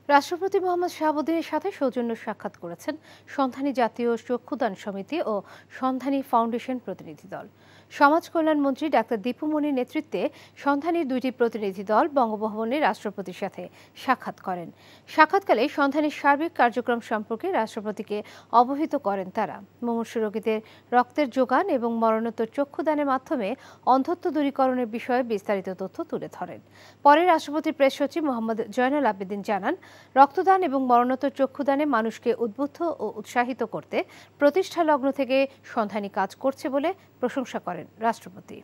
রাষ্ট্রপতি মোহাম্মদ শাহাবুদ্দিনের সাথে সৌজন্য সাক্ষাৎ করেছেন সন্ধানী জাতীয় চক্ষুদান সমিতি ও সন্ধানী ফাউন্ডেশন প্রতিনিধি দল। সমাজ কল্যাণ মন্ত্রী ডাক্তার দীপু মনির নেতৃত্বে সন্ধানীর দুইটি প্রতিনিধি দল বঙ্গভবনে রাষ্ট্রপতির সাথে সাক্ষাৎ করেন। সাক্ষাৎকালে সন্ধানীর সার্বিক কার্যক্রম সম্পর্কে রাষ্ট্রপতিকে অবহিত করেন তারা। মুমূর্ষু রোগীদের রক্তের যোগান এবং মরণোত্তর চক্ষুদানের মাধ্যমে অন্ধত্ব দূরীকরণের বিষয়ে বিস্তারিত তথ্য তুলে ধরেন। পরে রাষ্ট্রপতির প্রেস সচিব মোহাম্মদ জয়নুল আবেদিন জানান, রক্তদান এবং মরণোত্তর চক্ষুদানে মানুষকে উদ্বুদ্ধ ও উৎসাহিত করতে প্রতিষ্ঠা লগ্ন থেকে সন্ধানী কাজ করছে বলে প্রশংসা করেন রাষ্ট্রপতি।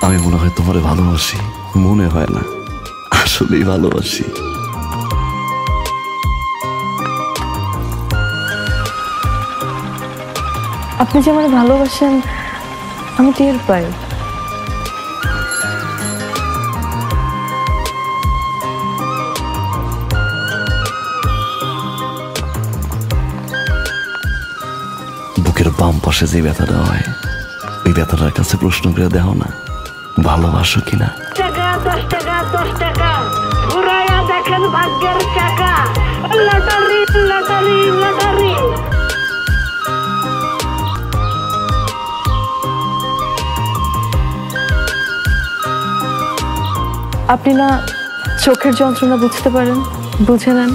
আমি মনে হয় তোমারে ভালোবাসি, মনে হয় না, আসলেই ভালোবাসি। আপনি যে আমাকে ভালোবাসেন আমি টের পাই। বুকের বাম পাশে যে ব্যথাটা হয়, ওই ব্যথাটার কাছে প্রশ্ন করে দেখো না, ভালোবাসো কিনা। দেখেন ভাগ্যের চাকা, লটারি লটারি লটারি। আপনি না চোখের যন্ত্রণা বুঝতে পারেন, বুঝে নেন।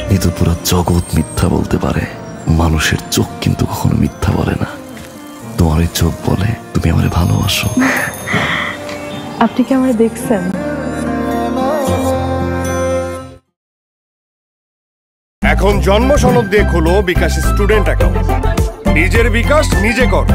কিন্তু পুরো জগৎ মিথ্যা বলতে পারে, মানুষের চোখ কিন্তু কখনো মিথ্যা বলে না। তোমার ওই চোখ বলে তুমি আমারে ভালোবাসো। আপনি কি আমারে দেখছেন? এখন জন্ম সনদ দিয়ে খোলো বিকাশ স্টুডেন্ট অ্যাকাউন্ট। নিজের বিকাশ নিজে কর।